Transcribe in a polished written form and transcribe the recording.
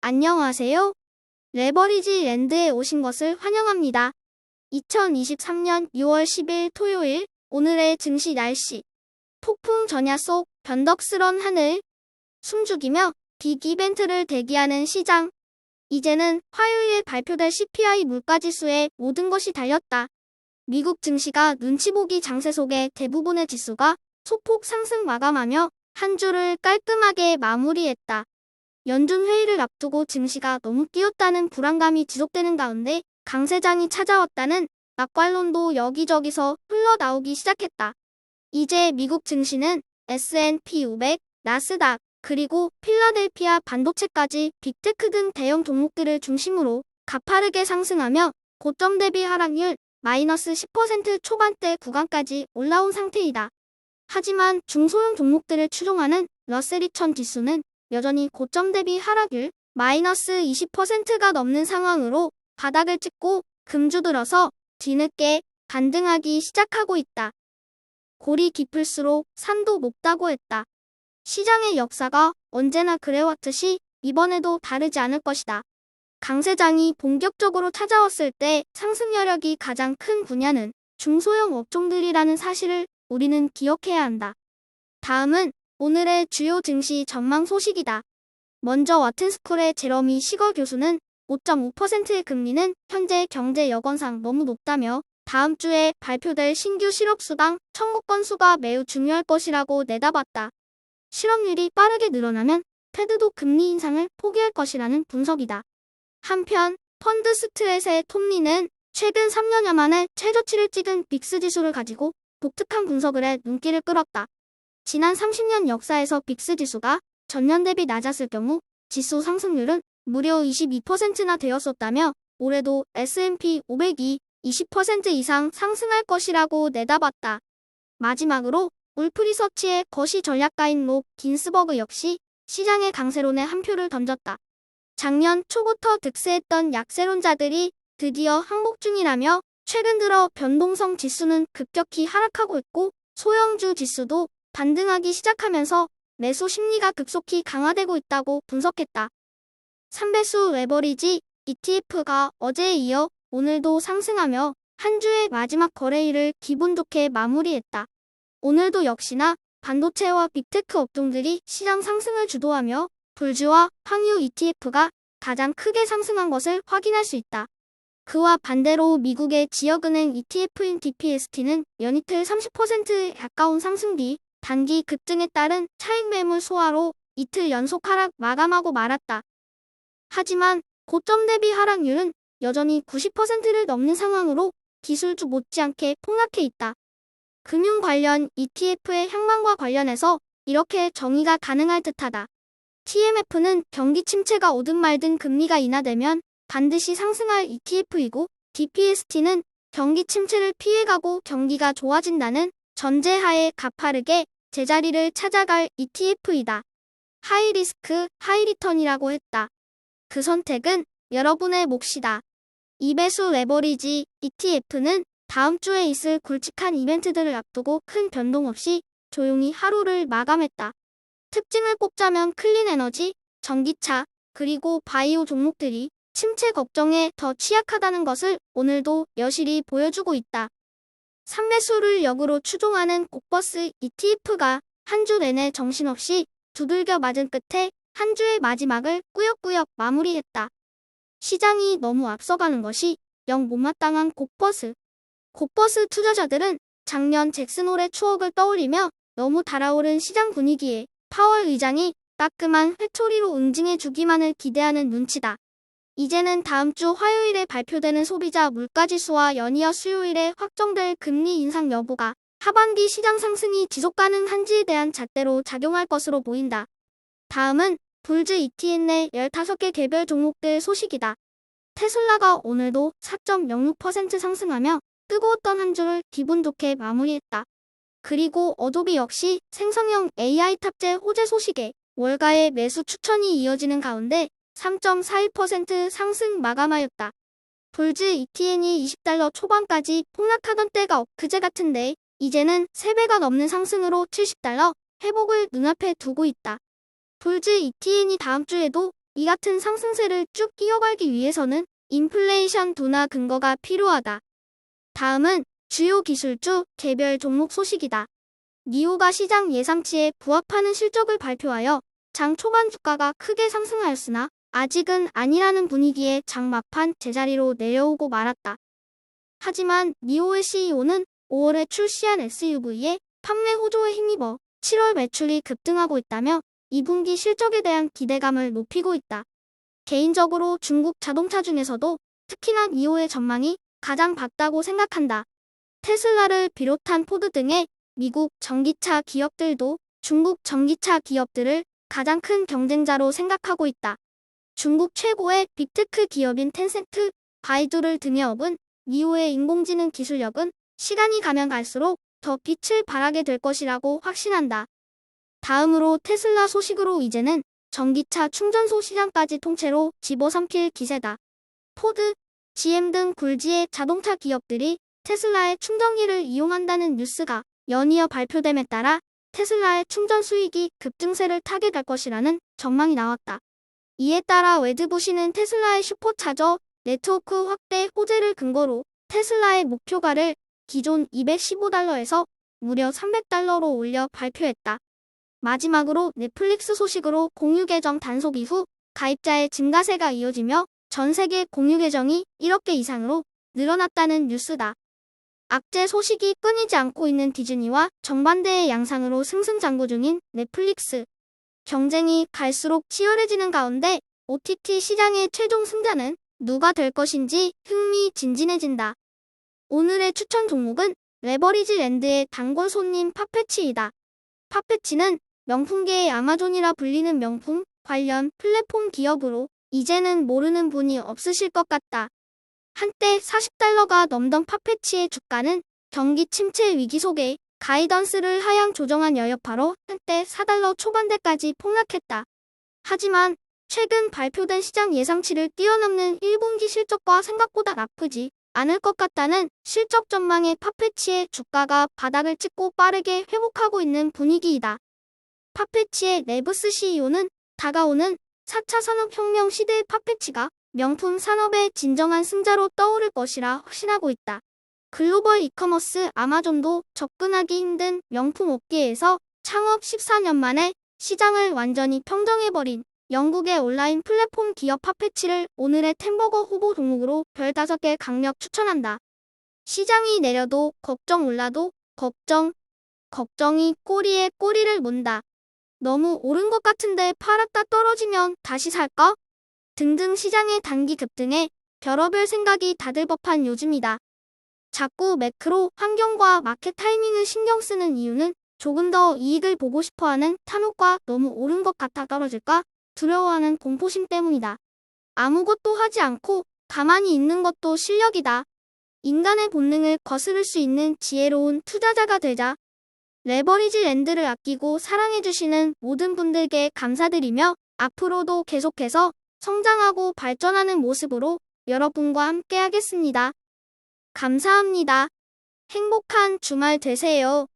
안녕하세요. 레버리지 랜드에 오신 것을 환영합니다. 2023년 6월 10일 토요일, 오늘의 증시 날씨. 폭풍 전야 속 변덕스런 하늘. 숨죽이며 빅 이벤트를 대기하는 시장. 이제는 화요일에 발표될 CPI 물가지수에 모든 것이 달렸다. 미국 증시가 눈치 보기 장세 속에 대부분의 지수가 소폭 상승 마감하며 한 주를 깔끔하게 마무리했다. 연준 회의를 앞두고 증시가 너무 뛰었다는 불안감이 지속되는 가운데 강세장이 찾아왔다는 낙관론도 여기저기서 흘러나오기 시작했다. 이제 미국 증시는 S&P 500, 나스닥, 그리고 필라델피아 반도체까지 빅테크 등 대형 종목들을 중심으로 가파르게 상승하며 고점 대비 하락률 마이너스 10% 초반대 구간까지 올라온 상태이다. 하지만 중소형 종목들을 추종하는 러셀 2000 지수는 여전히 고점 대비 하락률 마이너스 20%가 넘는 상황으로 바닥을 찍고 금주 들어서 뒤늦게 반등하기 시작하고 있다. 골이 깊을수록 산도 높다고 했다. 시장의 역사가 언제나 그래왔듯이 이번에도 다르지 않을 것이다. 강세장이 본격적으로 찾아왔을 때 상승 여력이 가장 큰 분야는 중소형 업종들이라는 사실을 우리는 기억해야 한다. 다음은 오늘의 주요 증시 전망 소식이다. 먼저 와튼스쿨의 제러미 시거 교수는 5.5%의 금리는 현재 경제 여건상 너무 높다며 다음 주에 발표될 신규 실업수당 청구 건수가 매우 중요할 것이라고 내다봤다. 실업률이 빠르게 늘어나면 페드도 금리 인상을 포기할 것이라는 분석이다. 한편 펀드스트레트의 톰리는 최근 3년여 만에 최저치를 찍은 빅스 지수를 가지고 독특한 분석을 해 눈길을 끌었다. 지난 30년 역사에서 빅스 지수가 전년 대비 낮았을 경우 지수 상승률은 무려 22%나 되었었다며 올해도 S&P 500이 20% 이상 상승할 것이라고 내다봤다. 마지막으로 울프리서치의 거시 전략가인 롭 긴스버그 역시 시장의 강세론에 한 표를 던졌다. 작년 초부터 득세했던 약세론자들이 드디어 항복 중이라며 최근 들어 변동성 지수는 급격히 하락하고 있고 소형주 지수도 반등하기 시작하면서 매수 심리가 급속히 강화되고 있다고 분석했다. 3배수 레버리지 ETF가 어제에 이어 오늘도 상승하며 한 주의 마지막 거래일을 기분 좋게 마무리했다. 오늘도 역시나 반도체와 빅테크 업종들이 시장 상승을 주도하며 불주와 황유 ETF가 가장 크게 상승한 것을 확인할 수 있다. 그와 반대로 미국의 지역은행 ETF인 DPST는 연이틀 30%에 가까운 상승 뒤 단기 급등에 따른 차익 매물 소화로 이틀 연속 하락 마감하고 말았다. 하지만 고점 대비 하락률은 여전히 90%를 넘는 상황으로 기술주 못지않게 폭락해 있다. 금융 관련 ETF의 향망과 관련해서 이렇게 정의가 가능할 듯하다. TMF는 경기 침체가 오든 말든 금리가 인하되면 반드시 상승할 ETF이고 DPST는 경기 침체를 피해가고 경기가 좋아진다는 전제하에 가파르게 제자리를 찾아갈 ETF이다. 하이리스크, 하이리턴이라고 했다. 그 선택은 여러분의 몫이다. 2배수 레버리지 ETF는 다음 주에 있을 굵직한 이벤트들을 앞두고 큰 변동 없이 조용히 하루를 마감했다. 특징을 꼽자면 클린 에너지, 전기차, 그리고 바이오 종목들이 침체 걱정에 더 취약하다는 것을 오늘도 여실히 보여주고 있다. 3배수를 역으로 추종하는 곡버스 ETF가 한 주 내내 정신없이 두들겨 맞은 끝에 한 주의 마지막을 꾸역꾸역 마무리했다. 시장이 너무 앞서가는 것이 영 못마땅한 곡버스. 곡버스 투자자들은 작년 잭슨홀의 추억을 떠올리며 너무 달아오른 시장 분위기에 파월 의장이 따끔한 회초리로 응징해주기만을 기대하는 눈치다. 이제는 다음 주 화요일에 발표되는 소비자 물가지수와 연이어 수요일에 확정될 금리 인상 여부가 하반기 시장 상승이 지속 가능한지에 대한 잣대로 작용할 것으로 보인다. 다음은 불즈 ETN의 15개 개별 종목들 소식이다. 테슬라가 오늘도 4.06% 상승하며 뜨거웠던 한 주를 기분 좋게 마무리했다. 그리고 어도비 역시 생성형 AI 탑재 호재 소식에 월가의 매수 추천이 이어지는 가운데 3.41% 상승 마감하였다. 불즈 ETN이 $20 초반까지 폭락하던 때가 엊그제 같은데 이제는 3배가 넘는 상승으로 $70 회복을 눈앞에 두고 있다. 불즈 ETN이 다음 주에도 이 같은 상승세를 쭉 이어가기 위해서는 인플레이션 둔화 근거가 필요하다. 다음은 주요 기술주 개별 종목 소식이다. 니오가 시장 예상치에 부합하는 실적을 발표하여 장 초반 주가가 크게 상승하였으나 아직은 아니라는 분위기에 장 막판 제자리로 내려오고 말았다. 하지만 니오의 CEO는 5월에 출시한 SUV의 판매 호조에 힘입어 7월 매출이 급등하고 있다며 2분기 실적에 대한 기대감을 높이고 있다. 개인적으로 중국 자동차 중에서도 특히나 니오의 전망이 가장 밝다고 생각한다. 테슬라를 비롯한 포드 등의 미국 전기차 기업들도 중국 전기차 기업들을 가장 큰 경쟁자로 생각하고 있다. 중국 최고의 빅테크 기업인 텐센트, 바이두를 등에 업은 니오의 인공지능 기술력은 시간이 가면 갈수록 더 빛을 발하게 될 것이라고 확신한다. 다음으로 테슬라 소식으로 이제는 전기차 충전소 시장까지 통째로 집어삼킬 기세다. 포드, GM 등 굴지의 자동차 기업들이 테슬라의 충전기를 이용한다는 뉴스가 연이어 발표됨에 따라 테슬라의 충전 수익이 급등세를 타게 될 것이라는 전망이 나왔다. 이에 따라 웨드부시는 테슬라의 슈퍼차저 네트워크 확대 호재를 근거로 테슬라의 목표가를 기존 $215에서 무려 $300로 올려 발표했다. 마지막으로 넷플릭스 소식으로 공유 계정 단속 이후 가입자의 증가세가 이어지며 전 세계 공유 계정이 1억 개 이상으로 늘어났다는 뉴스다. 악재 소식이 끊이지 않고 있는 디즈니와 정반대의 양상으로 승승장구 중인 넷플릭스. 경쟁이 갈수록 치열해지는 가운데 OTT 시장의 최종 승자는 누가 될 것인지 흥미진진해진다. 오늘의 추천 종목은 레버리지 랜드의 단골 손님 팝패치이다. 팝패치는 명품계의 아마존이라 불리는 명품 관련 플랫폼 기업으로 이제는 모르는 분이 없으실 것 같다. 한때 $40가 넘던 팝패치의 주가는 경기 침체 위기 속에 가이던스를 하향 조정한 여여파로 한때 $4 초반대까지 폭락했다. 하지만 최근 발표된 시장 예상치를 뛰어넘는 1분기 실적과 생각보다 나쁘지 않을 것 같다는 실적 전망에 팝패치의 주가가 바닥을 찍고 빠르게 회복하고 있는 분위기이다. 팝패치의 레브스 CEO는 다가오는 4차 산업혁명 시대의 팝패치가 명품 산업의 진정한 승자로 떠오를 것이라 확신하고 있다. 글로벌 이커머스 아마존도 접근하기 힘든 명품 업계에서 창업 14년 만에 시장을 완전히 평정해버린 영국의 온라인 플랫폼 기업 팝패치를 오늘의 템버거 후보 종목으로 별 5개 강력 추천한다. 시장이 내려도 걱정 올라도 걱정이 꼬리에 꼬리를 문다. 너무 오른 것 같은데 팔았다 떨어지면 다시 살까? 등등 시장의 단기 급등에 별의별 생각이 다들 법한 요즘이다. 자꾸 매크로 환경과 마켓 타이밍을 신경 쓰는 이유는 조금 더 이익을 보고 싶어하는 탐욕과 너무 오른 것 같아 떨어질까 두려워하는 공포심 때문이다. 아무것도 하지 않고 가만히 있는 것도 실력이다. 인간의 본능을 거스를 수 있는 지혜로운 투자자가 되자. 레버리지 랜드를 아끼고 사랑해주시는 모든 분들께 감사드리며 앞으로도 계속해서 성장하고 발전하는 모습으로 여러분과 함께 하겠습니다. 감사합니다. 행복한 주말 되세요.